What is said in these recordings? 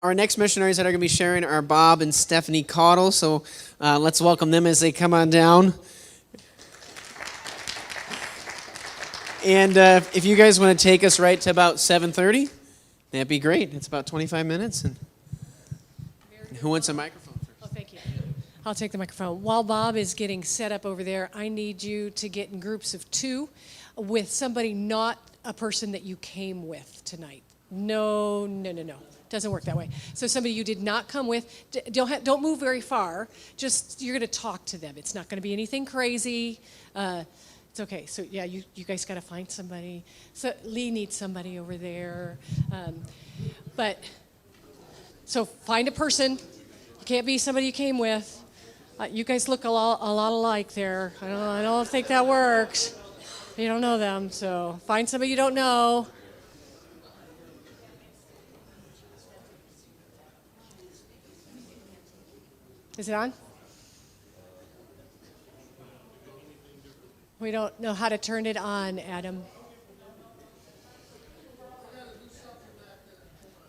Our next missionaries that are going to be sharing are Bob and Stephanie Caudle. So let's welcome them as they come on down. And if you guys want to take us right to about 7:30, that'd be great. It's about 25 minutes. And who wants a microphone first? Oh, thank you. I'll take the microphone. While Bob is getting set up over there, I need you to get in groups of two with somebody not a person that you came with tonight. No. Doesn't work that way. So somebody you did not come with, don't move very far. Just, you're going to talk to them. It's not going to be anything crazy. It's okay. So yeah, you guys got to find somebody. So Lee needs somebody over there. So find a person. You can't be somebody you came with. You guys look a lot alike there. I don't think that works. You don't know them, so find somebody you don't know. Is it on? We don't know how to turn it on, Adam.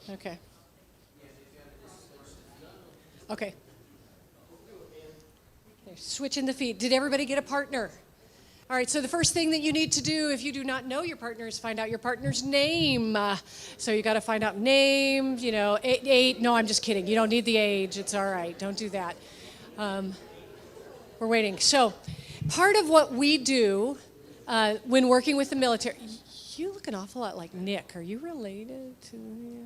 Okay. Okay. Switching the feed. Did everybody get a partner? All right, so the first thing that you need to do if you do not know your partner is find out your partner's name. So you got to find out name, age. No, I'm just kidding. You don't need the age. It's all right. Don't do that. We're waiting. So part of what we do when working with the military, you look an awful lot like Nick. Are you related to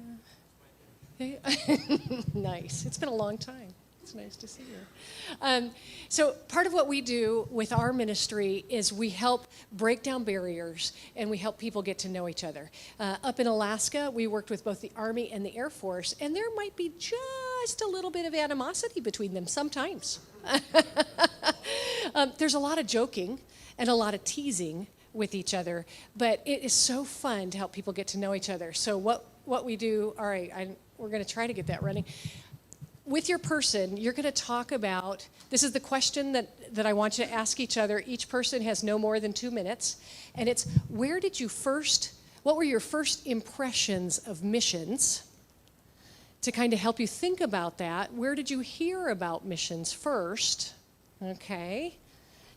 Nice. It's been a long time. It's nice to see you. So part of what we do with our ministry is we help break down barriers and we help people get to know each other. Up in Alaska, we worked with both the Army and the Air Force, and there might be just a little bit of animosity between them sometimes. There's a lot of joking and a lot of teasing with each other, but it is so fun to help people get to know each other. So what we do, all right, we're going to try to get that running. With your person, you're going to talk about, this is the question that I want you to ask each other. Each person has no more than 2 minutes. And it's, what were your first impressions of missions? To kind of help you think about that, where did you hear about missions first? Okay.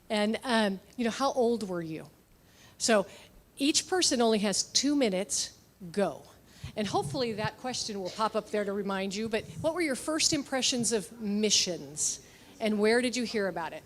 And, how old were you? So each person only has 2 minutes, go. And hopefully that question will pop up there to remind you, but what were your first impressions of missions? And where did you hear about it?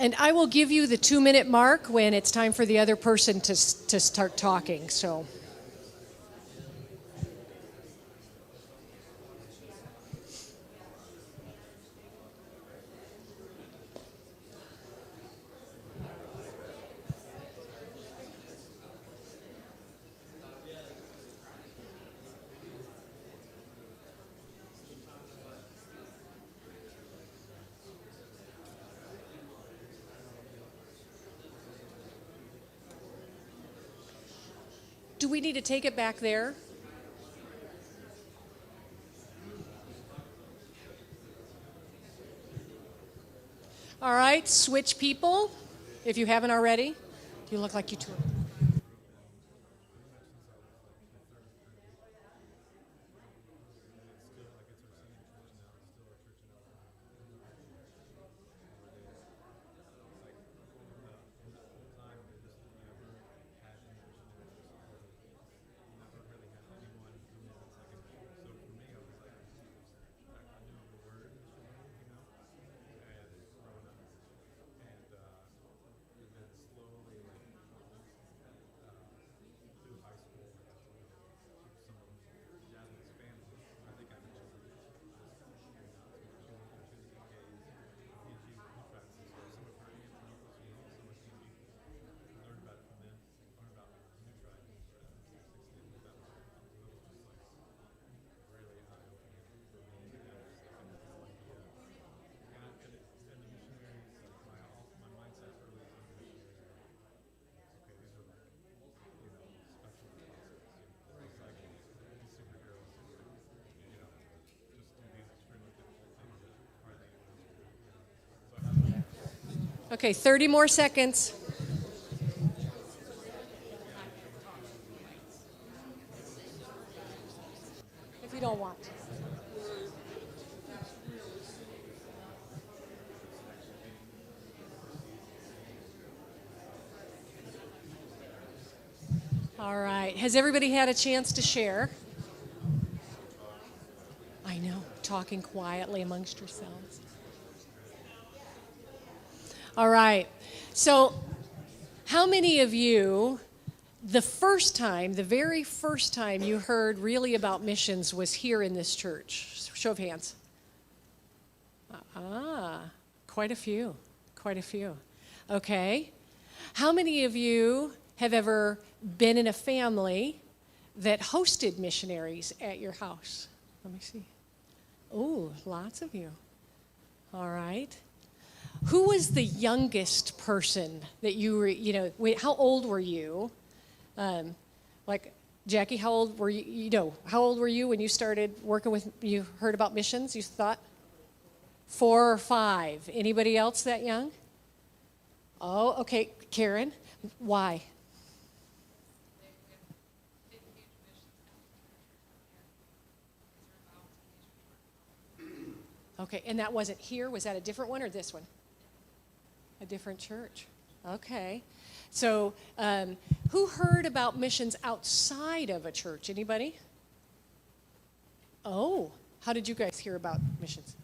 And I will give you the 2-minute mark when it's time for the other person to start talking. So. Do we need to take it back there? All right, switch people, if you haven't already. You look like you two. Okay, 30 more seconds. If you don't want. All right. Has everybody had a chance to share? I know, talking quietly amongst yourselves. All right. So, how many of you, the very first time you heard really about missions was here in this church? Show of hands. Quite a few. Quite a few. Okay. How many of you have ever been in a family that hosted missionaries at your house? Let me see. Oh, lots of you. All right. Who was the youngest person that you were, how old were you? Like, Jackie, how old were you, how old were you when you started working you heard about missions, you thought? 4 or 5. Anybody else that young? Oh, okay. Karen, why? Okay, and that wasn't here? Was that a different one or this one? A different church. Okay. So, who heard about missions outside of a church? Anybody? Oh, how did you guys hear about missions?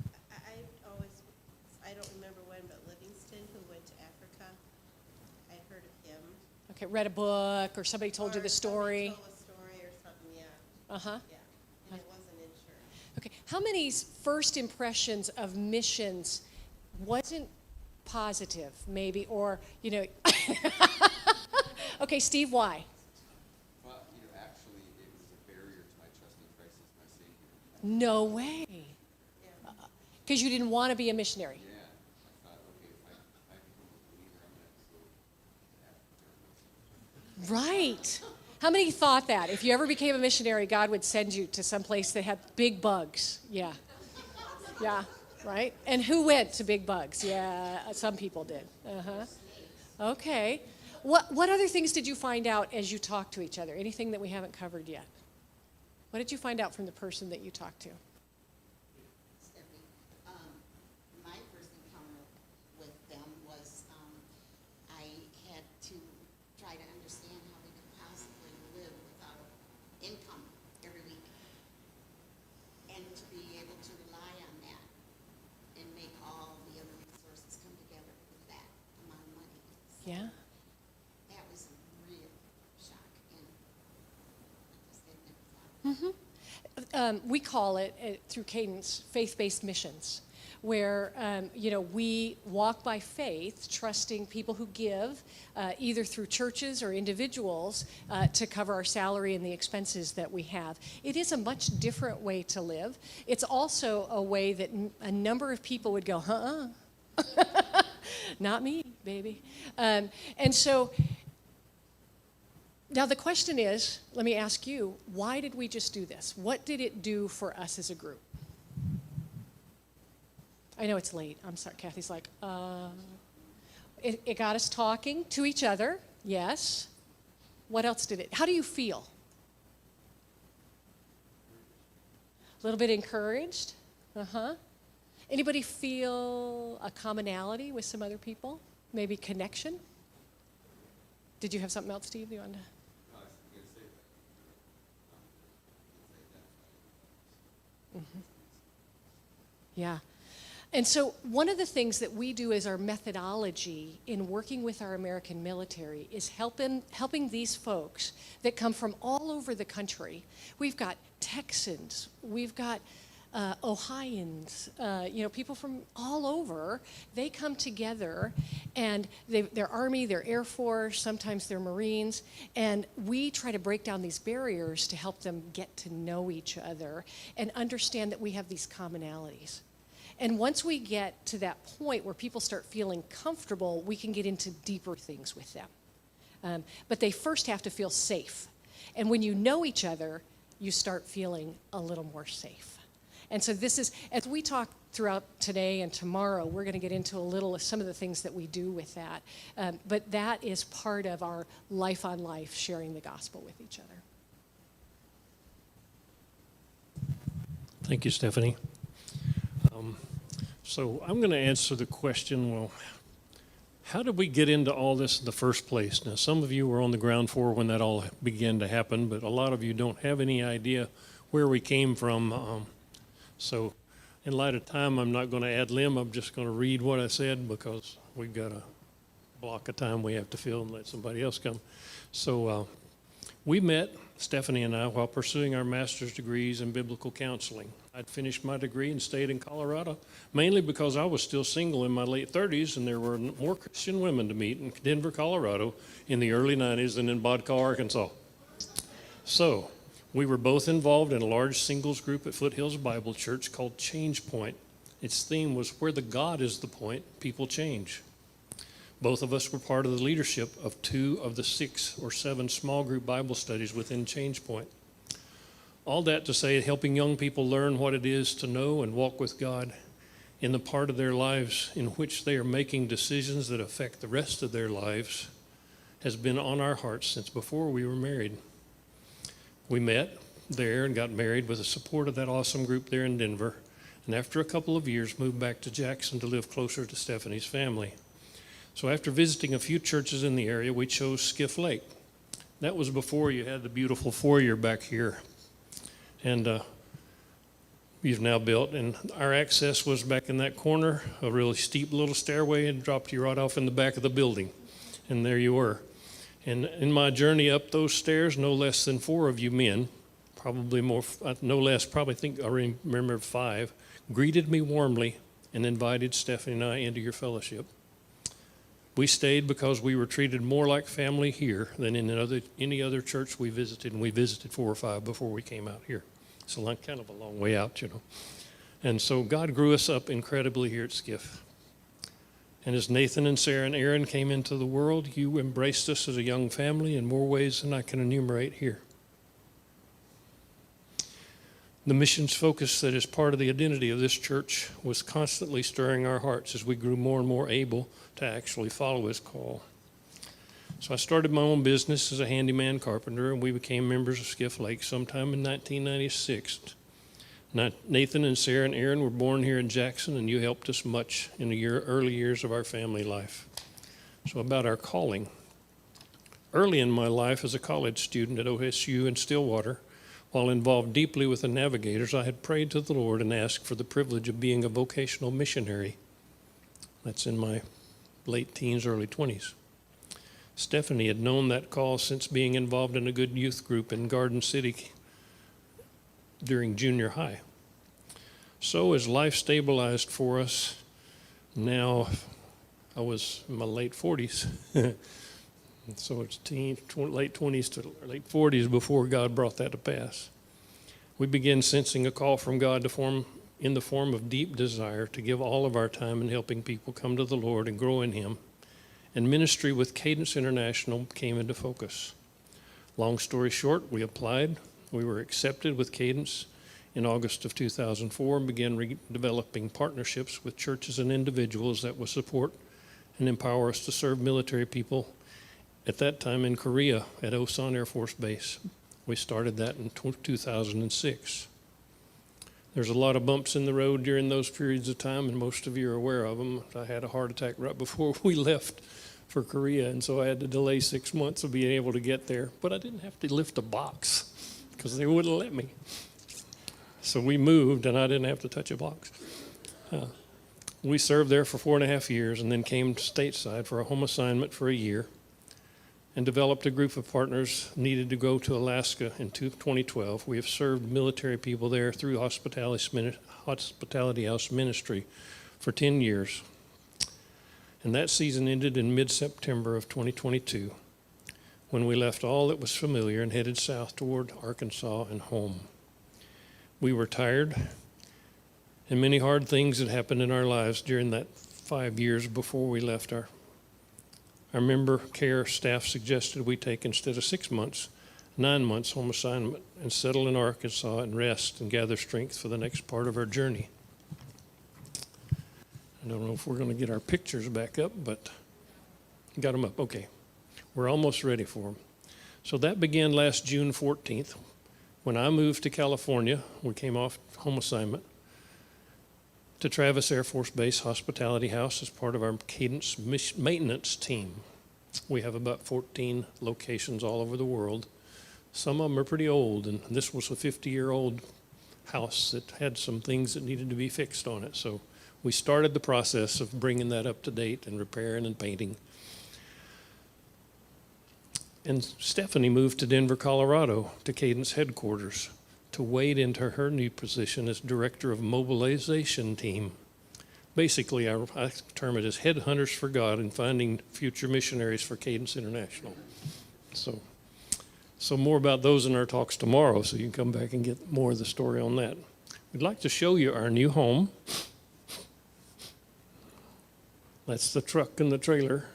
I don't remember when, but Livingston, who went to Africa, I heard of him. Okay, read a book or somebody told you the story. Told a story or something, yeah. Uh-huh. Yeah, and it wasn't in church. Okay, how many first impressions of missions wasn't positive, maybe, or, Okay, Steve, why? Well, actually, it was a barrier to my trusting Christ as my Savior. No way. Because you didn't want to be a missionary. Yeah, I thought, okay, if I become a believer, I'm going to have to go to Africa. Right. How many thought that? If you ever became a missionary, God would send you to some place that had big bugs. Yeah. Yeah, right? And who went to big bugs? Yeah, some people did. Uh-huh. Okay. What other things did you find out as you talked to each other? Anything that we haven't covered yet? What did you find out from the person that you talked to? Stephanie, my first encounter with them was I had to try to understand how we could possibly live without income every week, and to be able to rely on that and make all the other resources come together with that amount of money. So Yeah. that was a real shock, and I just had never thought. We call it, through Cadence, faith-based missions, where, we walk by faith, trusting people who give, either through churches or individuals, to cover our salary and the expenses that we have. It is a much different way to live. It's also a way that a number of people would go, not me, baby. And so, now the question is, let me ask you, why did we just do this? What did it do for us as a group? I know it's late. I'm sorry. Kathy's like, It got us talking to each other, yes. What else did it? How do you feel? A little bit encouraged? Uh-huh. Anybody feel a commonality with some other people? Maybe connection? Did you have something else, Steve, you wanted to? No, I was going to say that. Mm-hmm. Yeah. And so one of the things that we do as our methodology in working with our American military is helping these folks that come from all over the country. We've got Texans, we've got Ohioans, people from all over. They come together, and they're Army, they're Air Force, sometimes they're Marines, and we try to break down these barriers to help them get to know each other and understand that we have these commonalities. And once we get to that point where people start feeling comfortable, we can get into deeper things with them. But they first have to feel safe. And when you know each other, you start feeling a little more safe. And so this is, as we talk throughout today and tomorrow, we're going to get into a little of some of the things that we do with that. But that is part of our life on life, sharing the gospel with each other. Thank you, Stephanie. So I'm going to answer the question, well, how did we get into all this in the first place? Now, some of you were on the ground floor when that all began to happen, but a lot of you don't have any idea where we came from. So in light of time, I'm not going to ad lib. I'm just going to read what I said because we've got a block of time we have to fill and let somebody else come. So we met, Stephanie and I, while pursuing our master's degrees in biblical counseling. I'd finished my degree and stayed in Colorado, mainly because I was still single in my late 30s, and there were more Christian women to meet in Denver, Colorado in the early 90s than in Bodcaw, Arkansas. So we were both involved in a large singles group at Foothills Bible Church called Change Point. Its theme was where the God is the point, people change. Both of us were part of the leadership of 2 of the 6 or 7 small group Bible studies within Change Point. All that to say, helping young people learn what it is to know and walk with God in the part of their lives in which they are making decisions that affect the rest of their lives has been on our hearts since before we were married. We met there and got married with the support of that awesome group there in Denver, and after a couple of years moved back to Jackson to live closer to Stephanie's family. So after visiting a few churches in the area, we chose Skiff Lake. That was before you had the beautiful foyer back here. And you've now built, and our access was back in that corner, a really steep little stairway, and dropped you right off in the back of the building. And there you were. And in my journey up those stairs, no less than 4 of you men, probably more, no less, probably think I remember 5, greeted me warmly and invited Stephanie and I into your fellowship. We stayed because we were treated more like family here than in any other church we visited, and we visited 4 or 5 before we came out here. So kind of a long way out, you know. And so God grew us up incredibly here at Skiff. And as Nathan and Sarah and Aaron came into the world, you embraced us as a young family in more ways than I can enumerate here. The missions focus that is part of the identity of this church was constantly stirring our hearts as we grew more and more able to actually follow his call. So I started my own business as a handyman carpenter, and we became members of Skiff Lake sometime in 1996. Nathan and Sarah and Aaron were born here in Jackson, and you helped us much in the early years of our family life. So about our calling. Early in my life as a college student at OSU in Stillwater, while involved deeply with the Navigators, I had prayed to the Lord and asked for the privilege of being a vocational missionary. That's in my late teens, early 20s. Stephanie had known that call since being involved in a good youth group in Garden City during junior high. So as life stabilized for us, now I was in my late 40s. So it's late 20s to late 40s before God brought that to pass. We began sensing a call from God in the form of deep desire to give all of our time in helping people come to the Lord and grow in Him. And ministry with Cadence International came into focus. Long story short, we applied. We were accepted with Cadence in August of 2004 and began developing partnerships with churches and individuals that would support and empower us to serve military people. At that time in Korea at Osan Air Force Base. We started that in 2006. There's a lot of bumps in the road during those periods of time, and most of you are aware of them. I had a heart attack right before we left for Korea, and so I had to delay 6 months of being able to get there. But I didn't have to lift a box because they wouldn't let me. So we moved, and I didn't have to touch a box. We served there for 4.5 years and then came stateside for a home assignment for a year and developed a group of partners needed to go to Alaska in 2012. We have served military people there through Hospitality House Ministry for 10 years. And that season ended in mid-September of 2022 when we left all that was familiar and headed south toward Arkansas and home. We were tired, and many hard things had happened in our lives during that 5 years before we left our member care staff suggested we take, instead of 6 months, 9 months home assignment, and settle in Arkansas and rest and gather strength for the next part of our journey. I don't know if we're going to get our pictures back up, but got them up. Okay. We're almost ready for them. So that began last June 14th. When I moved to California, we came off home assignment to Travis Air Force Base Hospitality House as part of our Cadence maintenance team. We have about 14 locations all over the world. Some of them are pretty old, and this was a 50-year-old house that had some things that needed to be fixed on it. So we started the process of bringing that up to date and repairing and painting. And Stephanie moved to Denver, Colorado, to Cadence headquarters to wade into her new position as director of mobilization team. Basically, I term it as headhunters for God and finding future missionaries for Cadence International. So more about those in our talks tomorrow, so you can come back and get more of the story on that. We'd like to show you our new home. That's the truck and the trailer.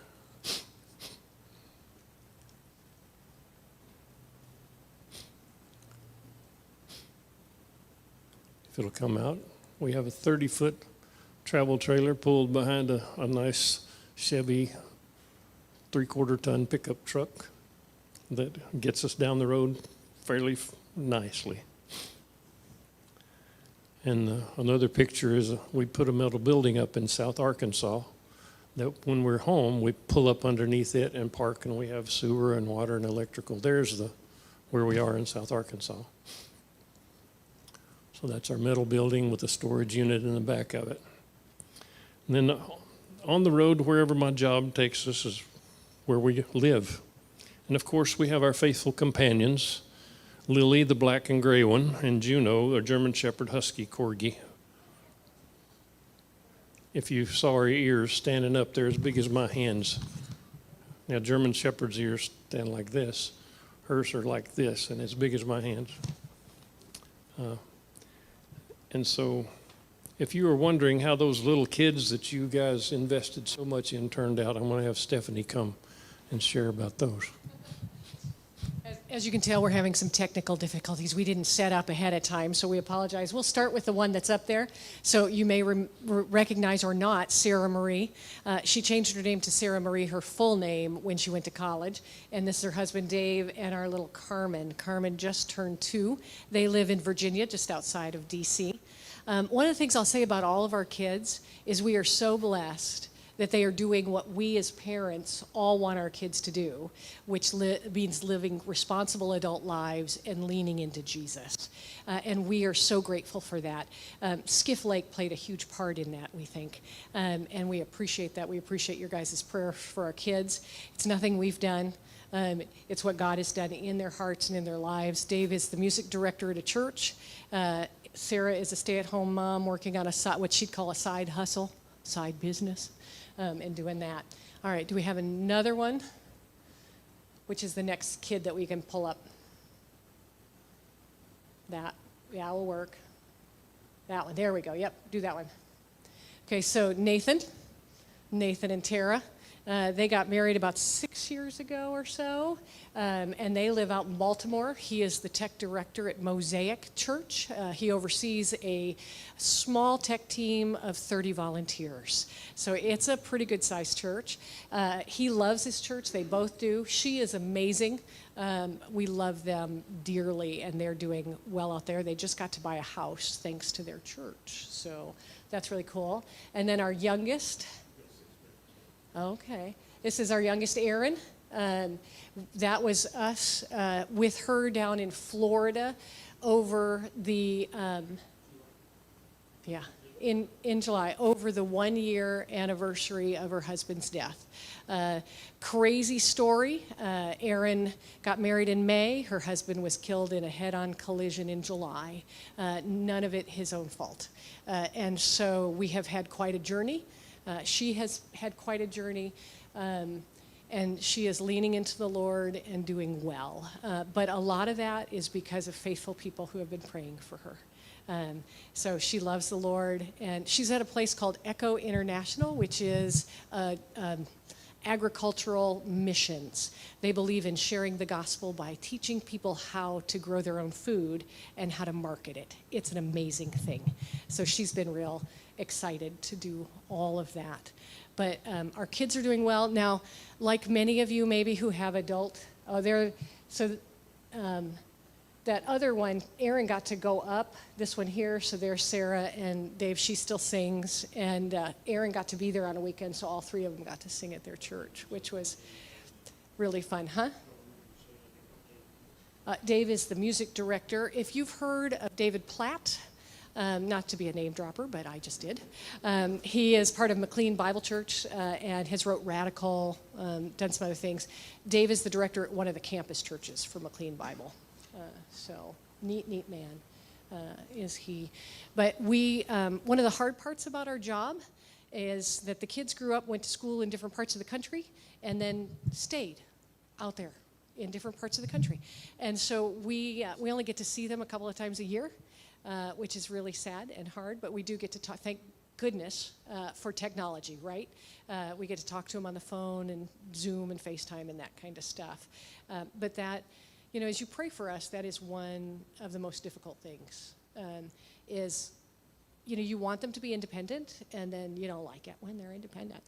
If it'll come out. We have a 30-foot travel trailer pulled behind a nice Chevy 3/4-ton pickup truck that gets us down the road fairly nicely. And another picture is we put a metal building up in South Arkansas that when we're home, we pull up underneath it and park, and we have sewer and water and electrical. There's where we are in South Arkansas. So that's our metal building with a storage unit in the back of it. And then on the road, wherever my job takes us is where we live. And of course, we have our faithful companions, Lily, the black and gray one, and Juno, a German Shepherd Husky Corgi. If you saw her ears standing up, they're as big as my hands. Now, German Shepherd's ears stand like this. Hers are like this and as big as my hands. And so if you were wondering how those little kids that you guys invested so much in turned out, I'm going to have Stephanie come and share about those. As you can tell, we're having some technical difficulties. We didn't set up ahead of time, so we apologize. We'll start with the one that's up there. So you may recognize or not Sarah Marie. She changed her name to Sarah Marie, her full name, when she went to college. And this is her husband, Dave, and our little Carmen. Carmen just turned 2. They live in Virginia, just outside of D.C. One of the things I'll say about all of our kids is we are so blessed that they are doing what we as parents all want our kids to do, which means living responsible adult lives and leaning into Jesus. And we are so grateful for that. Skiff Lake played a huge part in that, we think. And we appreciate that. We appreciate your guys' prayer for our kids. It's nothing we've done. It's what God has done in their hearts and in their lives. Dave is the music director at a church. Sarah is a stay-at-home mom working on what she'd call a side hustle, side business. And doing that. All right, do we have another one? Which is the next kid that we can pull up? That, yeah, will work. That one, there we go. Yep, do that one. Okay, so Nathan and Tara, they got married about 6 years ago or so, and they live out in Baltimore. He is the tech director at Mosaic Church. He oversees a small tech team of 30 volunteers. So it's a pretty good-sized church. He loves his church. They both do. She is amazing. We love them dearly, and they're doing well out there. They just got to buy a house thanks to their church. So that's really cool. And then our youngest... Okay. This is our youngest, Erin. That was us with her down in Florida over the, in July, over the 1-year anniversary of her husband's death. Crazy story. Erin got married in May. Her husband was killed in a head-on collision in July. None of it his own fault. And so we have had quite a journey. She has had quite a journey, and she is leaning into the Lord and doing well. But a lot of that is because of faithful people who have been praying for her. So she loves the Lord, and she's at a place called Echo International, which is agricultural missions. They believe in sharing the gospel by teaching people how to grow their own food and how to market it. It's an amazing thing. So she's been real excited to do all of that. But our kids are doing well. Now, like many of you maybe who have that other one, Erin got to go up, this one here, so there's Sarah and Dave, she still sings, and Erin got to be there on a weekend, so all three of them got to sing at their church, which was really fun, huh? Dave is the music director. If you've heard of David Platt, not to be a name dropper, but I just did. He is part of McLean Bible Church and has wrote Radical, done some other things. Dave is the director at one of the campus churches for McLean Bible. So neat man is he. But one of the hard parts about our job is that the kids grew up, went to school in different parts of the country, and then stayed out there in different parts of the country. And so we only get to see them a couple of times a year, which is really sad and hard, but we do get to talk, thank goodness for technology, right? We get to talk to them on the phone and Zoom and FaceTime and that kind of stuff. But that, as you pray for us, that is one of the most difficult things, is, you want them to be independent, and then you don't like it when they're independent.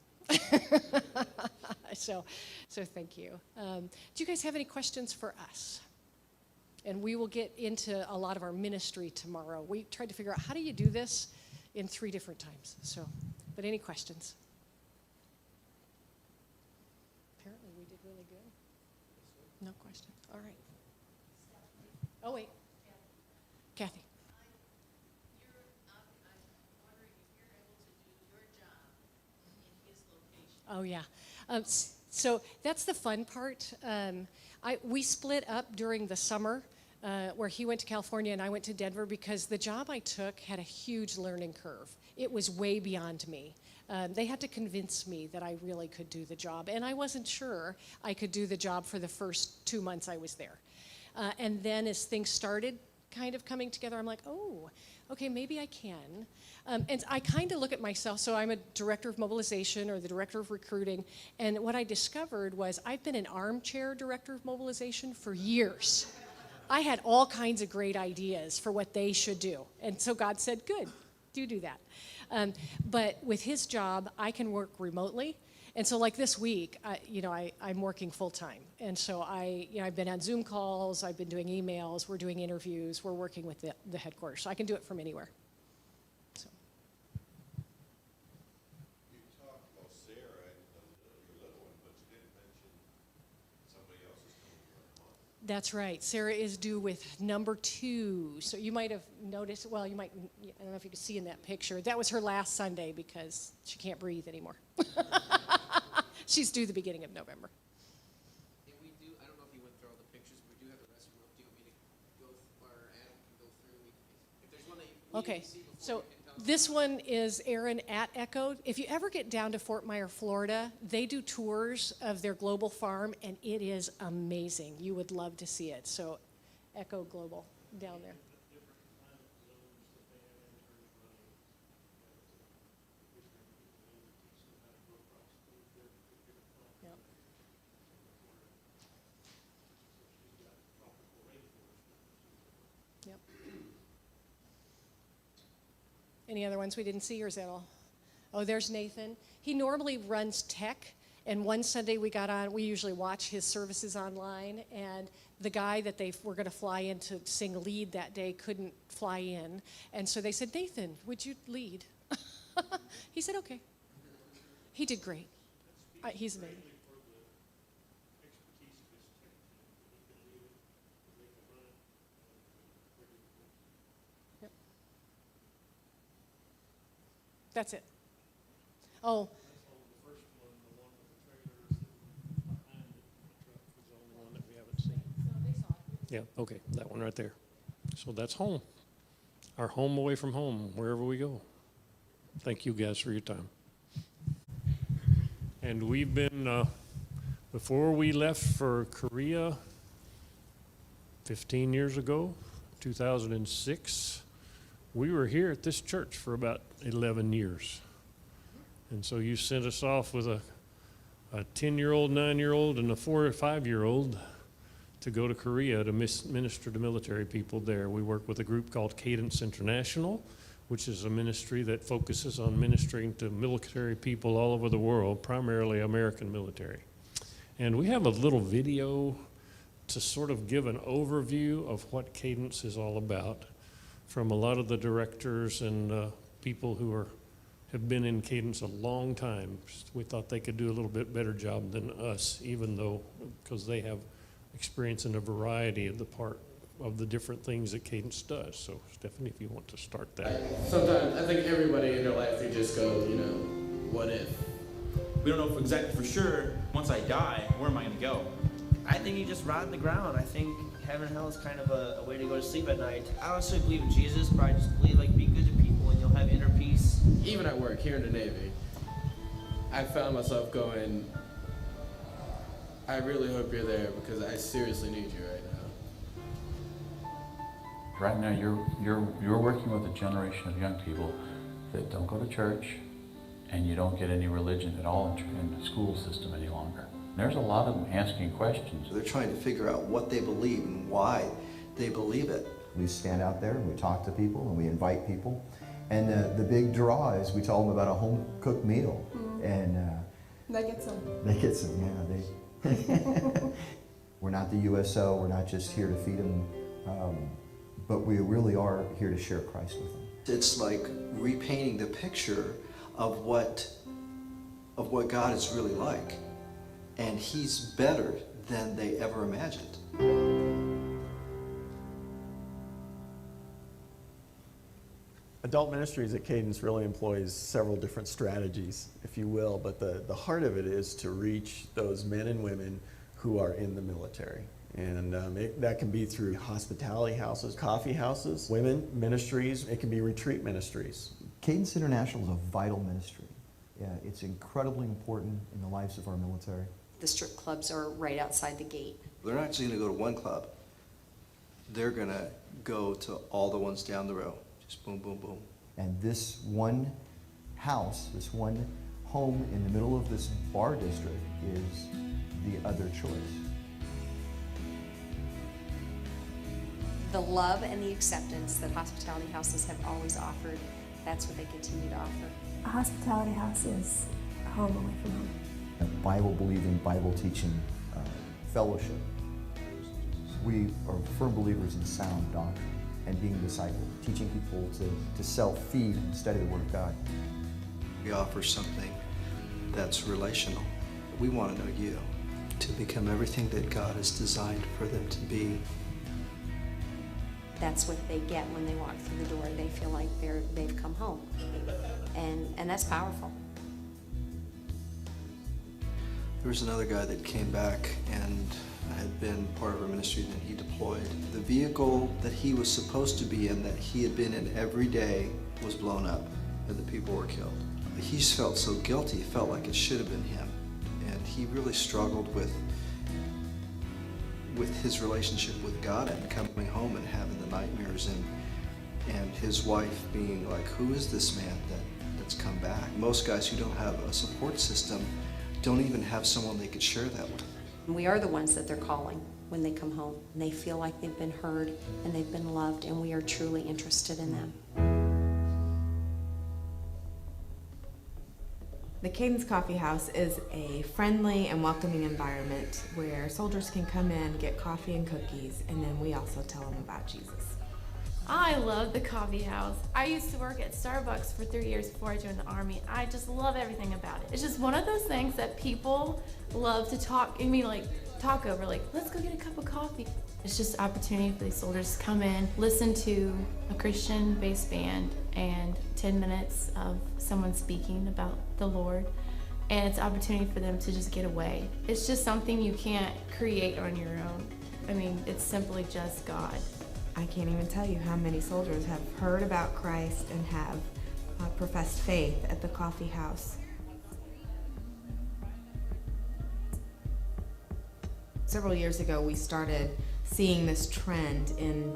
So thank you. Do you guys have any questions for us? And we will get into a lot of our ministry tomorrow. We tried to figure out how do you do this in 3 different times. But any questions? Apparently we did really good. No questions. All right. Oh, wait. Kathy. Oh, yeah. So that's the fun part. We split up during the summer where he went to California and I went to Denver because the job I took had a huge learning curve. It was way beyond me. They had to convince me that I really could do the job, and I wasn't sure I could do the job for the first 2 months I was there. And then as things started kind of coming together, I'm like, oh, okay, maybe I can. And I kind of look at myself, so I'm a director of mobilization or the director of recruiting, and what I discovered was I've been an armchair director of mobilization for years. I had all kinds of great ideas for what they should do, and so God said, good, do that. But with his job, I can work remotely. And so like this week, I'm working full time. And so I've been on Zoom calls, I've been doing emails, we're doing interviews, we're working with the headquarters. So I can do it from anywhere. So. You talked about Sarah and your little one, but you didn't mention somebody else is coming for a month. That's right. Sarah is due with number 2. So you might have noticed, well, I don't know if you can see in that picture. That was her last Sunday because she can't breathe anymore. She's due the beginning of November. And we do, I don't know if you went through all the pictures, but we do have the rest of them. Do you want me to go, or Adam can go through? If there's one that you Okay, need to see before so you can tell us. this one is Erin at Echo. If you ever get down to Fort Myer, Florida, they do tours of their global farm, and it is amazing. You would love to see it. So Echo Global down there. Yep. Yep. Any other ones we didn't see, or is that all? Oh, there's Nathan. He normally runs tech, and one Sunday we usually watch his services online, and the guy that they were going to fly in to sing lead that day couldn't fly in, and so they said, Nathan, would you lead? He said, okay. He did great. He's amazing. Yep. That's it. Oh. Yeah, okay, that one right there. So that's home. Our home away from home, wherever we go. Thank you guys for your time. And we've been, before we left for Korea 15 years ago, 2006, we were here at this church for about 11 years. And so you sent us off with a a 10-year-old, 9-year-old, and a 4 or 5-year-old to go to Korea to minister to military people there. We work with a group called Cadence International, which is a ministry that focuses on ministering to military people all over the world, primarily American military. And we have a little video to sort of give an overview of what Cadence is all about from a lot of the directors and people who have been in Cadence a long time. We thought they could do a little bit better job than us, even though, because they have experience in a variety of the different things that Cadence does. So Stephanie, if you want to start that. Sometimes I think everybody in their life, they just go, what if? We don't know exactly for sure, once I die, where am I going to go? I think you just rot in the ground. I think heaven and hell is kind of a way to go to sleep at night. I don't necessarily believe in Jesus, but I just believe, be good to people and you'll have inner peace. Even at work here in the Navy, I found myself going, I really hope you're there because I seriously need you right now. Right now, you're working with a generation of young people that don't go to church, and you don't get any religion at all in the school system any longer. There's a lot of them asking questions. They're trying to figure out what they believe and why they believe it. We stand out there and we talk to people and we invite people. And the big draw is we tell them about a home-cooked meal. Mm-hmm. And They get some. They get some, yeah. We're not the USO, we're not just here to feed them, but we really are here to share Christ with them. It's like repainting the picture of what God is really like. And He's better than they ever imagined. Adult Ministries at Cadence really employs several different strategies, if you will, but the heart of it is to reach those men and women who are in the military. And that can be through hospitality houses, coffee houses, women ministries, it can be retreat ministries. Cadence International is a vital ministry. Yeah, it's incredibly important in the lives of our military. The strip clubs are right outside the gate. They're not actually going to go to one club. They're going to go to all the ones down the row. Just boom, boom, boom. And this one house, this one home in the middle of this bar district is the other choice. The love and the acceptance that hospitality houses have always offered, that's what they continue to offer. A hospitality house is a home away from home. A Bible-believing, Bible-teaching fellowship. We are firm believers in sound doctrine and being discipled, teaching people to self-feed and study the Word of God. We offer something that's relational. We want to know you, to become everything that God has designed for them to be. That's what they get when they walk through the door. They feel like they've come home. And that's powerful. There was another guy that came back and had been part of our ministry that he deployed. The vehicle that he was supposed to be in, that he had been in every day, was blown up and the people were killed. He felt so guilty, he felt like it should have been him. And he really struggled with his relationship with God and coming home and having the nightmares and his wife being like, who is this man that's come back? Most guys who don't have a support system don't even have someone they could share that with. We are the ones that they're calling when they come home. And they feel like they've been heard and they've been loved, and we are truly interested in them. The Cadence Coffee House is a friendly and welcoming environment where soldiers can come in, get coffee and cookies, and then we also tell them about Jesus. I love the coffee house. I used to work at Starbucks for 3 years before I joined the Army. I just love everything about it. It's just one of those things that people love to talk over, like, let's go get a cup of coffee. It's just an opportunity for these soldiers to come in, listen to a Christian-based band, and 10 minutes of someone speaking about the Lord. And it's an opportunity for them to just get away. It's just something you can't create on your own. I mean, it's simply just God. I can't even tell you how many soldiers have heard about Christ and have professed faith at the coffee house. Several years ago, we started seeing this trend in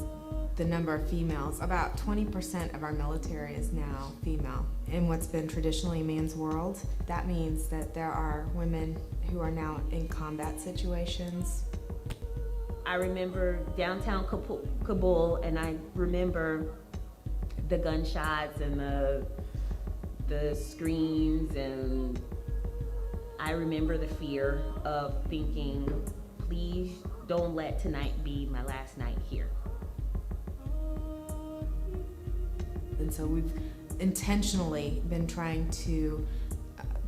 the number of females. About 20% of our military is now female. In what's been traditionally man's world, that means that there are women who are now in combat situations. I remember downtown Kabul, and I remember the gunshots and the screams, and I remember the fear of thinking, please don't let tonight be my last night here. And so we've intentionally been trying to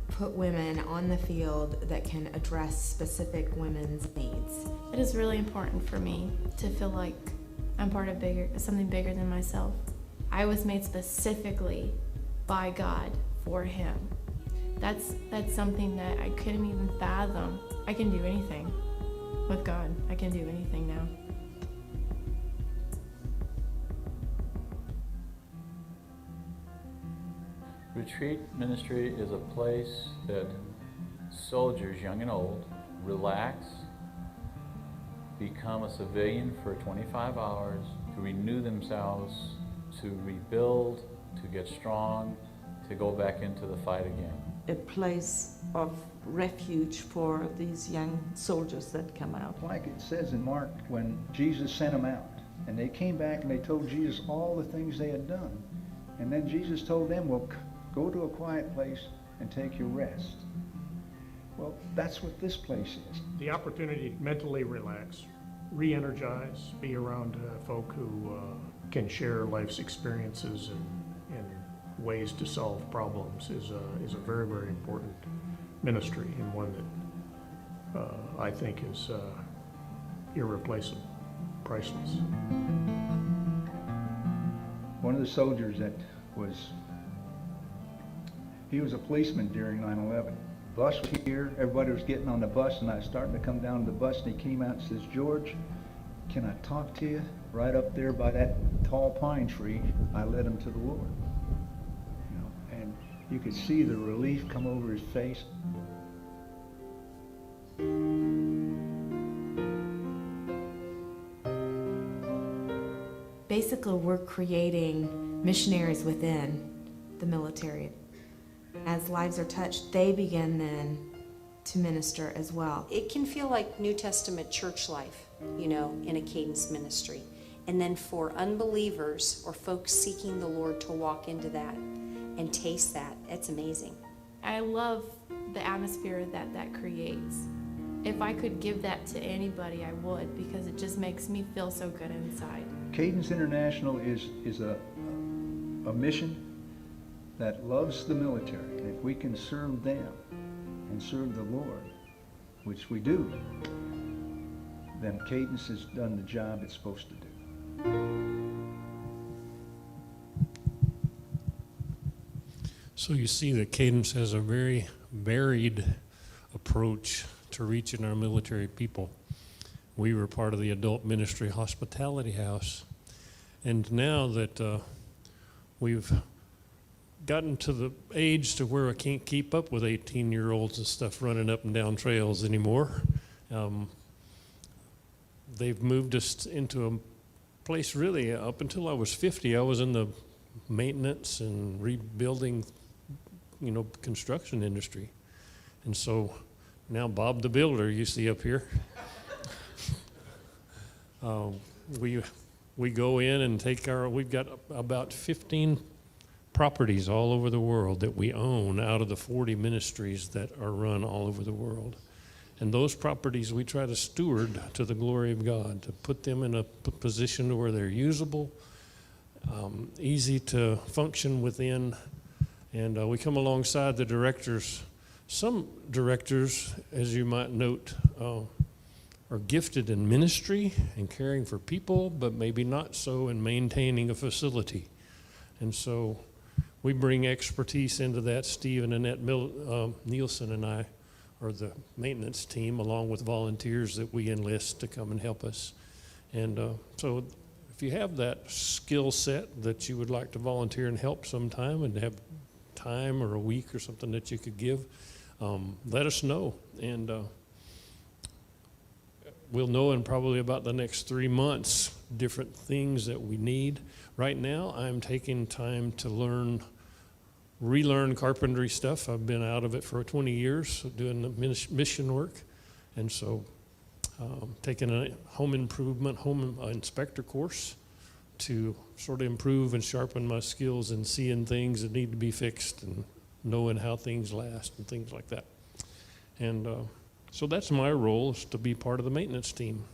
put women on the field that can address specific women's needs. It is really important for me to feel like I'm part of something bigger than myself. I was made specifically by God for Him. That's something that I couldn't even fathom. I can do anything with God. I can do anything now. Retreat ministry is a place that soldiers, young and old, relax, become a civilian for 25 hours, to renew themselves, to rebuild, to get strong, to go back into the fight again. A place of refuge for these young soldiers that come out. Like it says in Mark, when Jesus sent them out, and they came back and they told Jesus all the things they had done. And then Jesus told them, well, go to a quiet place and take your rest. Well, that's what this place is. The opportunity to mentally relax, re-energize, be around folk who can share life's experiences and ways to solve problems is a very, very important ministry, and one that I think is irreplaceable, priceless. One of the soldiers that he was a policeman during 9/11. Bus was here, everybody was getting on the bus, and I was starting to come down to the bus, and he came out and says, George, can I talk to you? Right up there by that tall pine tree, I led him to the Lord. You know, and you could see the relief come over his face. Basically, we're creating missionaries within the military. As lives are touched, they begin then to minister as well. It can feel like New Testament church life, in a Cadence ministry. And then for unbelievers or folks seeking the Lord to walk into that and taste that, it's amazing. I love the atmosphere that creates. If I could give that to anybody, I would, because it just makes me feel so good inside. Cadence International is a mission that loves the military. And if we can serve them and serve the Lord, which we do, then Cadence has done the job it's supposed to do. So you see that Cadence has a very varied approach to reaching our military people. We were part of the adult ministry hospitality house, and now that we've gotten to the age to where I can't keep up with 18-year-olds and stuff running up and down trails anymore, they've moved us into a place. Really, up until I was 50, I was in the maintenance and rebuilding, construction industry. And so now Bob the Builder, you see up here, we go in and we've got about 15 properties all over the world that we own out of the 40 ministries that are run all over the world. And those properties we try to steward to the glory of God, to put them in a position where they're usable, easy to function within. And we come alongside the directors. Some directors, as you might note, are gifted in ministry and caring for people, but maybe not so in maintaining a facility. And so we bring expertise into that. Steve and Annette Nielsen and I are the maintenance team, along with volunteers that we enlist to come and help us. And so if you have that skill set that you would like to volunteer and help sometime and have time or a week or something that you could give, let us know. And we'll know in probably about the next 3 months different things that we need. Right now, I'm taking time to relearn carpentry stuff. I've been out of it for 20 years doing the mission work. And so taking a home improvement, home inspector course to sort of improve and sharpen my skills in seeing things that need to be fixed and knowing how things last and things like that. And so that's my role, is to be part of the maintenance team.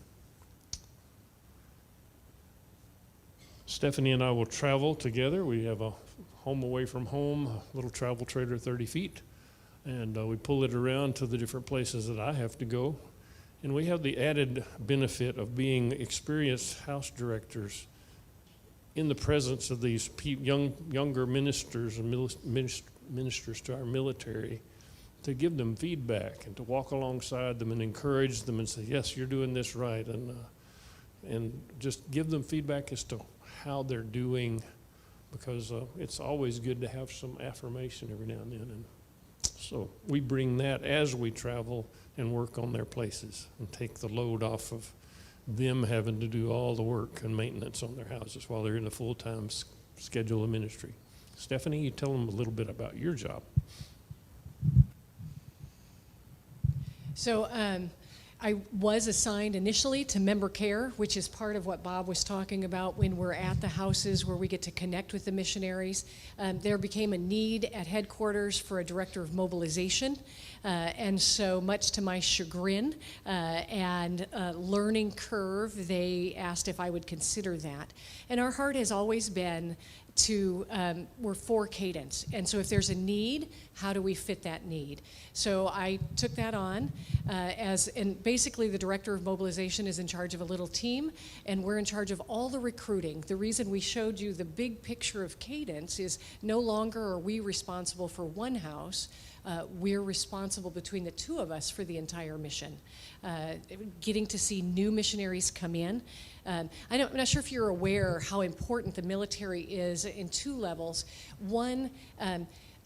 Stephanie and I will travel together. We have a home away from home, a little travel trailer 30 feet, and we pull it around to the different places that I have to go. And we have the added benefit of being experienced house directors in the presence of these younger ministers and ministers to our military, to give them feedback and to walk alongside them and encourage them and say, yes, you're doing this right, and just give them feedback as to how they're doing, because it's always good to have some affirmation every now and then. And so we bring that as we travel and work on their places and take the load off of them having to do all the work and maintenance on their houses while they're in a full-time schedule of ministry. Stephanie, you tell them a little bit about your job. So I was assigned initially to member care, which is part of what Bob was talking about when we're at the houses where we get to connect with the missionaries. There became a need at headquarters for a director of mobilization. And so much to my chagrin and learning curve, they asked if I would consider that. And our heart has always been we're for Cadence. And so if there's a need, how do we fit that need? So I took that on and basically the director of mobilization is in charge of a little team, and we're in charge of all the recruiting. The reason we showed you the big picture of Cadence is no longer are we responsible for one house. We're responsible between the two of us for the entire mission. Getting to see new missionaries come in. I'm not sure if you're aware how important the military is in two levels. One,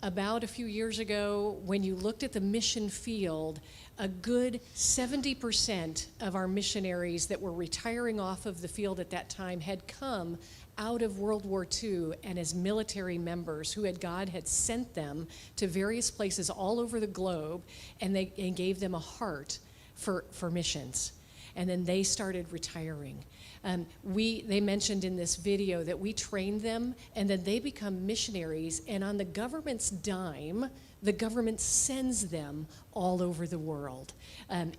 about a few years ago, when you looked at the mission field, a good 70% of our missionaries that were retiring off of the field at that time had come out of World War II and as military members God had sent them to various places all over the globe, and gave them a heart for missions. And then they started retiring. They mentioned in this video that we trained them, and then they become missionaries, and on the government's dime, the government sends them all over the world.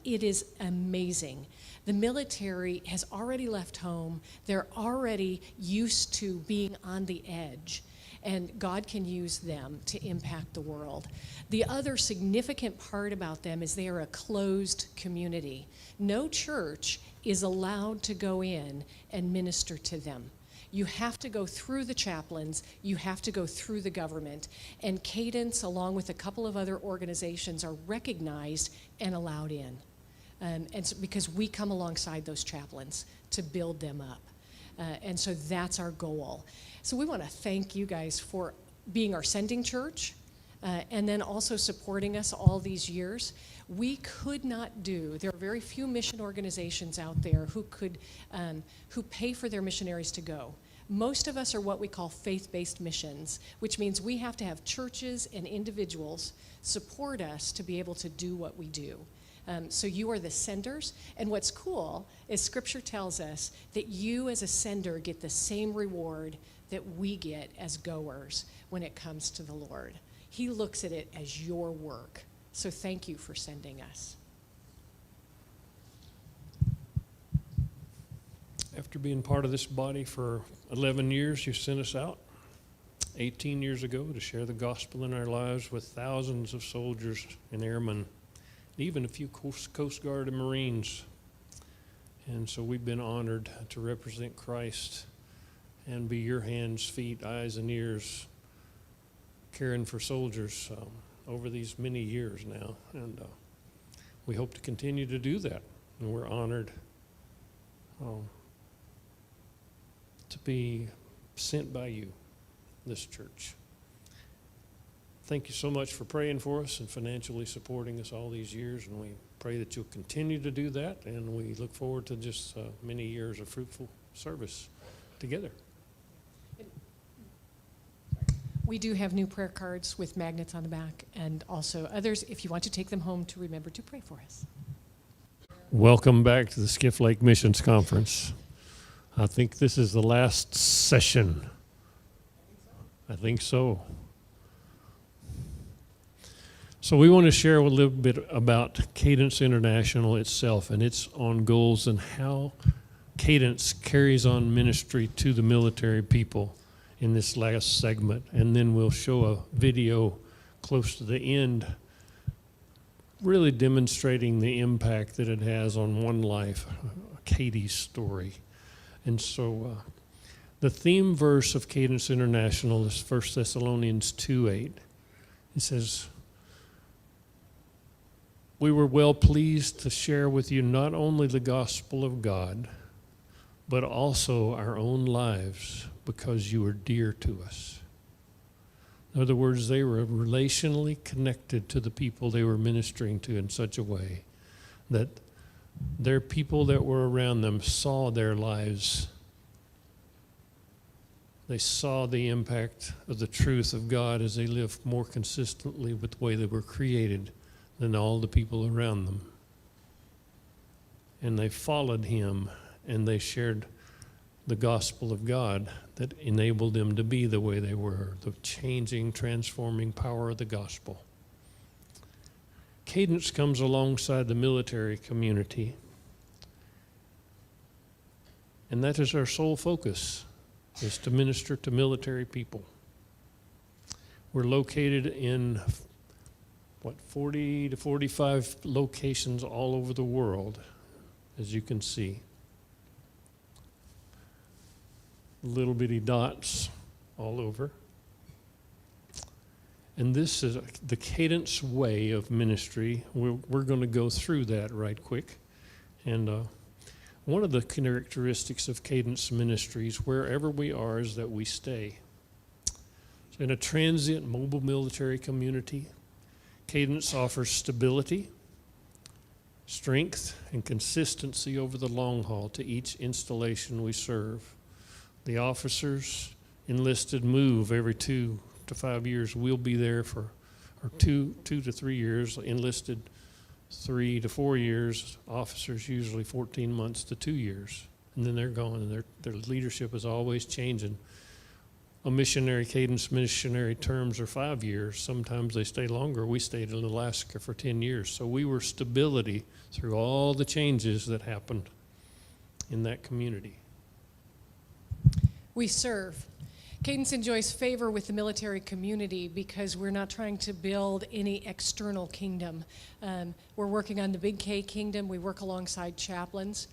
It is amazing. The military has already left home. They're already used to being on the edge, and God can use them to impact the world. The other significant part about them is they are a closed community. No church is allowed to go in and minister to them. You have to go through the chaplains, you have to go through the government, and Cadence, along with a couple of other organizations, are recognized and allowed in. And so, because we come alongside those chaplains to build them up. And so that's our goal. So we want to thank you guys for being our sending church, and then also supporting us all these years. We could not there are very few mission organizations out there who pay for their missionaries to go. Most of us are what we call faith-based missions, which means we have to have churches and individuals support us to be able to do what we do. So you are the senders, and what's cool is Scripture tells us that you as a sender get the same reward that we get as goers when it comes to the Lord. He looks at it as your work. So thank you for sending us. After being part of this body for 11 years, you sent us out 18 years ago to share the gospel in our lives with thousands of soldiers and airmen, even a few Coast Guard and Marines. And so we've been honored to represent Christ and be your hands, feet, eyes, and ears, caring for soldiers over these many years now. And we hope to continue to do that. And we're honored to be sent by you, this church. Thank you so much for praying for us and financially supporting us all these years, and we pray that you'll continue to do that, and we look forward to just many years of fruitful service together. We do have new prayer cards with magnets on the back, and also others if you want to take them home to remember to pray for us. Welcome back to the Skiff Lake Missions Conference. I think this is the last session. I think so. So we want to share a little bit about Cadence International itself and its own goals and how Cadence carries on ministry to the military people in this last segment. And then we'll show a video close to the end, really demonstrating the impact that it has on one life, Katie's story. And so the theme verse of Cadence International is 1 Thessalonians 2:8. It says, "We were well pleased to share with you not only the gospel of God, but also our own lives, because you are dear to us." In other words, they were relationally connected to the people they were ministering to in such a way that their people that were around them saw their lives. They saw the impact of the truth of God as they lived more consistently with the way they were created than all the people around them. And they followed him, and they shared the gospel of God that enabled them to be the way they were, the changing, transforming power of the gospel. Cadence comes alongside the military community, and that is our sole focus, is to minister to military people. We're located in 40 to 45 locations all over the world, as you can see. Little bitty dots all over. And this is the Cadence way of ministry. We're going to go through that right quick. And one of the characteristics of Cadence ministries, wherever we are, is that we stay. So in a transient mobile military community, Cadence offers stability, strength, and consistency over the long haul to each installation we serve. The officers enlisted move every 2 to 5 years. We'll be there for 2 to 3 years. Enlisted 3 to 4 years. Officers usually 14 months to 2 years. And then they're gone, and their leadership is always changing. A missionary, Cadence missionary terms are 5 years. Sometimes they stay longer. We stayed in Alaska for 10 years. So we were stability through all the changes that happened in that community. We serve. Cadence enjoys favor with the military community because we're not trying to build any external kingdom. We're working on the Big K kingdom. We work alongside chaplains.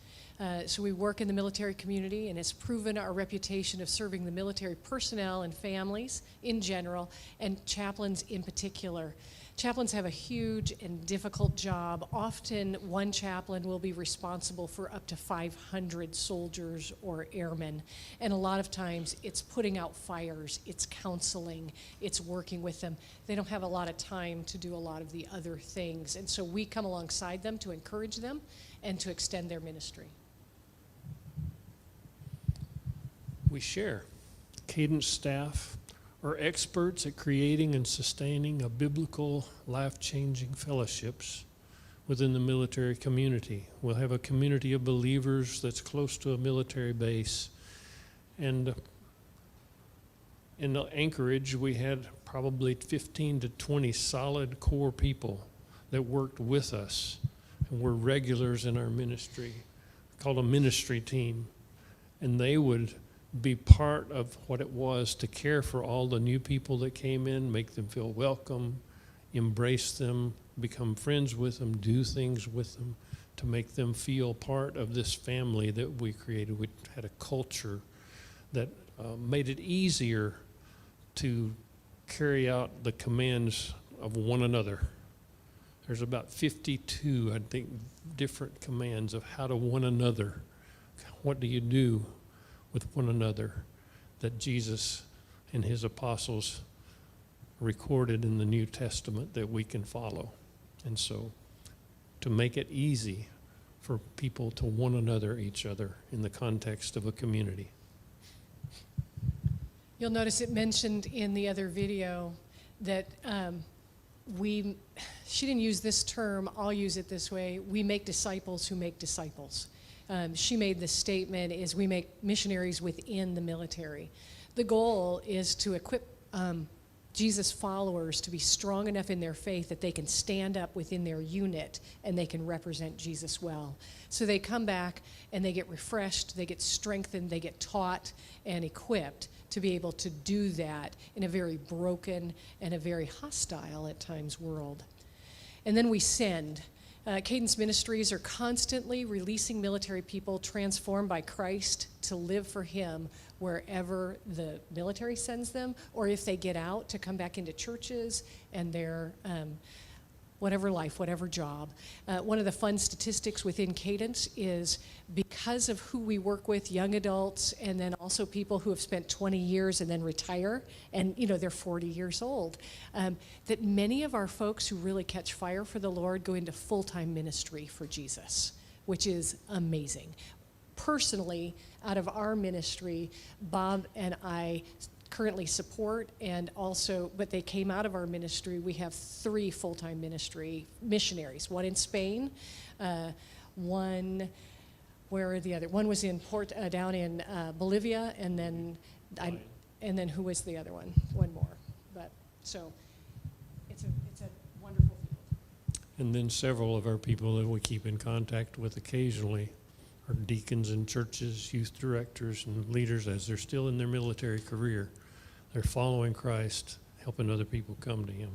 So we work in the military community, and it's proven our reputation of serving the military personnel and families in general, and chaplains in particular. Chaplains have a huge and difficult job. Often one chaplain will be responsible for up to 500 soldiers or airmen. And a lot of times it's putting out fires, it's counseling, it's working with them. They don't have a lot of time to do a lot of the other things. And so we come alongside them to encourage them and to extend their ministry. We share. Cadence staff are experts at creating and sustaining a biblical, life-changing fellowships within the military community. We'll have a community of believers that's close to a military base. And in Anchorage, we had probably 15 to 20 solid core people that worked with us and were regulars in our ministry, called a ministry team. And they would be part of what it was to care for all the new people that came in, make them feel welcome, embrace them, become friends with them, do things with them, to make them feel part of this family that we created. We had a culture that made it easier to carry out the commands of one another. There's about 52, I think, different commands of how to one another. What do you do with one another that Jesus and his apostles recorded in the New Testament that we can follow. And so to make it easy, for people to one another, each other, in the context of a community. You'll notice it mentioned in the other video that she didn't use this term, I'll use it this way, we make disciples who make disciples. She made the statement is we make missionaries within the military. The goal is to equip Jesus followers to be strong enough in their faith that they can stand up within their unit and they can represent Jesus well. So they come back and they get refreshed, they get strengthened, they get taught and equipped to be able to do that in a very broken and a very hostile at times world. And then we send. Cadence Ministries are constantly releasing military people transformed by Christ to live for Him wherever the military sends them, or if they get out to come back into churches and their whatever life, whatever job. One of the fun statistics within Cadence is because of who we work with, young adults, and then also people who have spent 20 years and then retire, and they're 40 years old, that many of our folks who really catch fire for the Lord go into full-time ministry for Jesus, which is amazing. Personally, out of our ministry, Bob and I currently support, and also, but they came out of our ministry. We have 3 full-time ministry missionaries, one in Spain, one, where are the other? One was in down in Bolivia, and then who was the other one? One more. But so it's a wonderful field. And then several of our people that we keep in contact with occasionally are deacons in churches, youth directors, and leaders as they're still in their military career. They're following Christ, helping other people come to Him.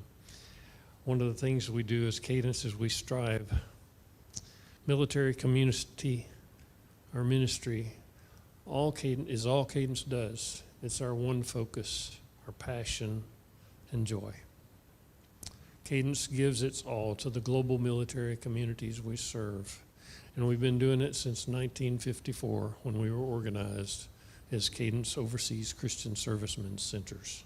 One of the things we do as Cadence is we strive. Military community, our ministry, all Cadence does. It's our one focus, our passion, and joy. Cadence gives its all to the global military communities we serve. And we've been doing it since 1954 when we were organized as Cadence Overseas Christian Servicemen Centers.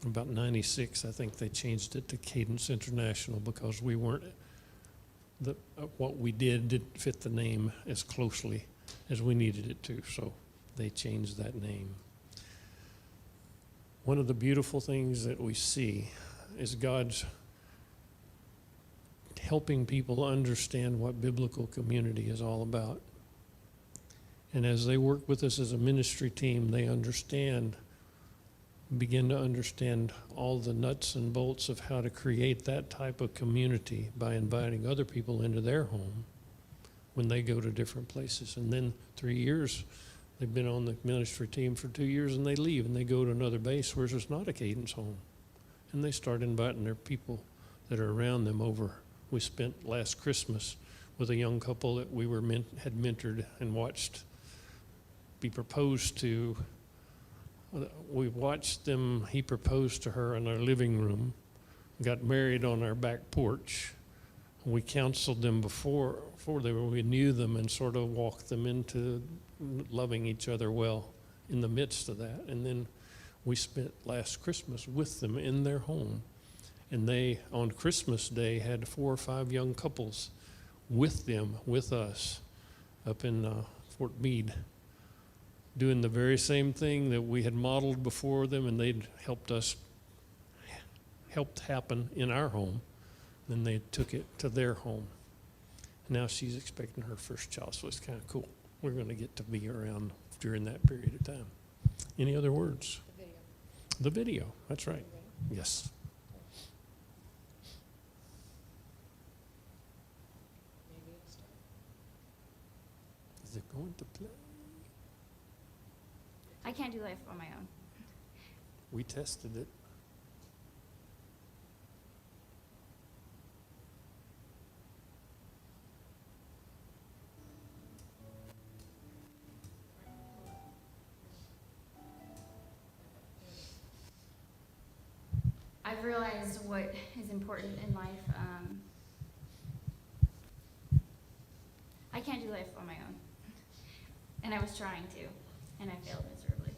About 96, I think they changed it to Cadence International because we weren't, what we did didn't fit the name as closely as we needed it to, so they changed that name. One of the beautiful things that we see is God's helping people understand what biblical community is all about. And as they work with us as a ministry team, they begin to understand all the nuts and bolts of how to create that type of community by inviting other people into their home when they go to different places. And then 3 years, they've been on the ministry team for 2 years, and they leave and they go to another base where there's not a Cadence home. And they start inviting their people that are around them over. We spent last Christmas with a young couple that we had mentored and watched be proposed to. We watched them, he proposed to her in our living room, got married on our back porch. We counseled them before we knew them and sort of walked them into loving each other well in the midst of that. And then we spent last Christmas with them in their home. And they, on Christmas Day, had 4 or 5 young couples with them, with us, up in Fort Meade, doing the very same thing that we had modeled before them, and they'd helped happen in our home. Then they took it to their home. Now she's expecting her first child, so it's kind of cool. We're going to get to be around during that period of time. Any other words? The video, that's right. Yes. Is it going to play? I can't do life on my own. We tested it. I've realized what is important in life. I can't do life on my own. And I was trying to, and I failed miserably.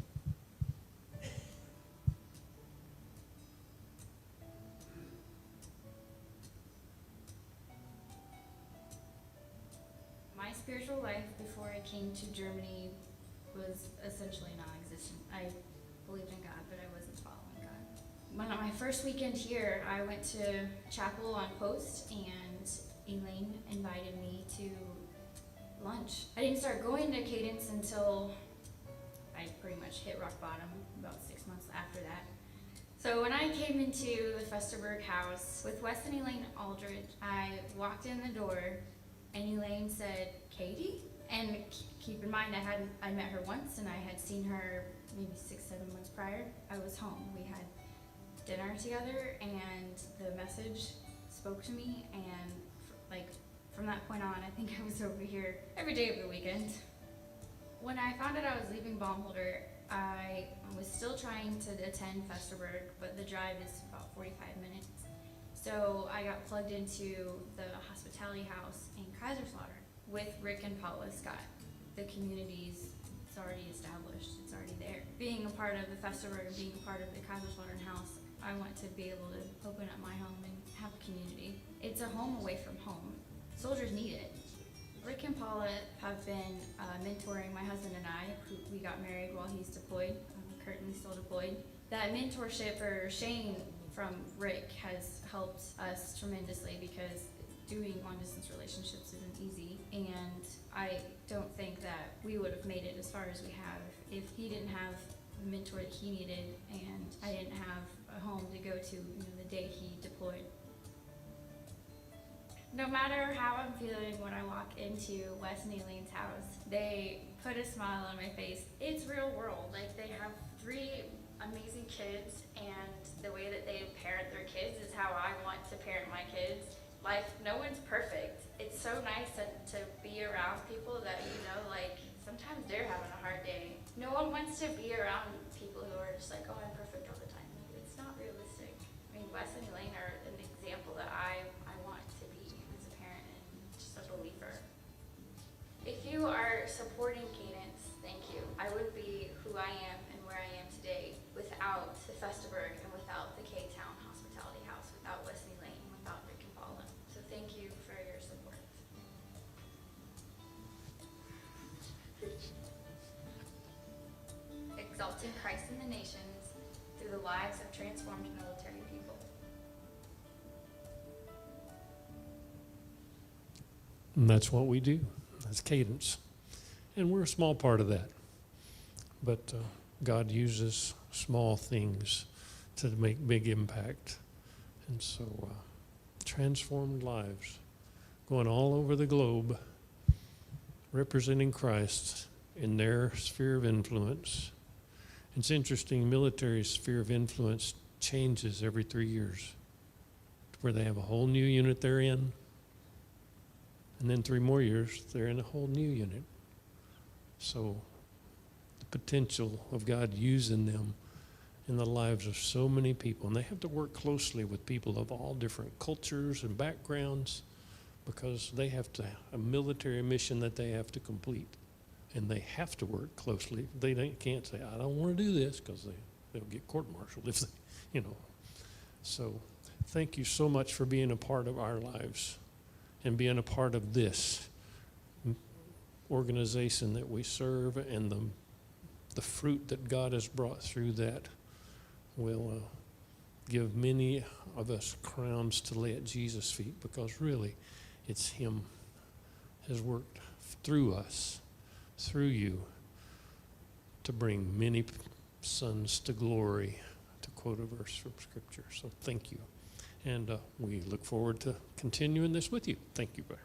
spiritual life before I came to Germany was essentially non-existent. I believed in God, but I wasn't following God. On my first weekend here, I went to chapel on post, and Elaine invited me to lunch. I didn't start going to Cadence until I pretty much hit rock bottom about 6 months after that. So when I came into the Festerberg house with Wes and Elaine Aldridge, I walked in the door and Elaine said, "Katie?" And keep in mind, I met her once and I had seen her maybe 6-7 months prior. I was home. We had dinner together and the message spoke to me, and from that point on, I think I was over here every day of the weekend. When I found out I was leaving Baumholder, I was still trying to attend Festerberg, but the drive is about 45 minutes. So I got plugged into the hospitality house in Kaiserslautern with Rick and Paula Scott. The community's it's already established, it's already there. Being a part of the Festerberg and being a part of the Kaiserslautern house, I want to be able to open up my home and have a community. It's a home away from home. Soldiers need it. Rick and Paula have been mentoring my husband and I, we got married while he's deployed, currently still deployed. That mentorship or Shane from Rick has helped us tremendously, because doing long-distance relationships isn't easy, and I don't think that we would have made it as far as we have if he didn't have the mentor that he needed, and I didn't have a home to go to the day he deployed. No matter how I'm feeling when I walk into Wes and Elaine's house, they put a smile on my face. It's real world. Like, they have 3 amazing kids, and the way that they parent their kids is how I want to parent my kids. No one's perfect. It's so nice to be around people that sometimes they're having a hard day. No one wants to be around people who are just like, "Oh, I'm perfect all the time." It's not realistic. I mean, Wes and Elaine are an example that I want to be as a parent and just a believer. If you are supporting Cadence, thank you. I wouldn't be who I am and where I am today without the Festerberg and without the K-Town Hospitality House, without Wes and Elaine, and without Rick and Paula. So thank you for your support. Exalting Christ in the nations through the lives of transformed military people. And that's what we do. That's Cadence. And we're a small part of that. But God uses small things to make big impact. And so transformed lives going all over the globe, representing Christ in their sphere of influence. It's interesting, military sphere of influence changes every 3 years, where they have a whole new unit they're in, and then 3 more years they're in a whole new unit. So the potential of God using them in the lives of so many people, and they have to work closely with people of all different cultures and backgrounds, because they have to a military mission that they have to complete. And they have to work closely. They can't say, "I don't want to do this," because they'll get court-martialed if they, So thank you so much for being a part of our lives and being a part of this organization that we serve, and the fruit that God has brought through that will give many of us crowns to lay at Jesus' feet, because really it's Him has worked through us, through you, to bring many sons to glory, to quote a verse from Scripture. So thank you. And we look forward to continuing this with you. Thank you, Brother.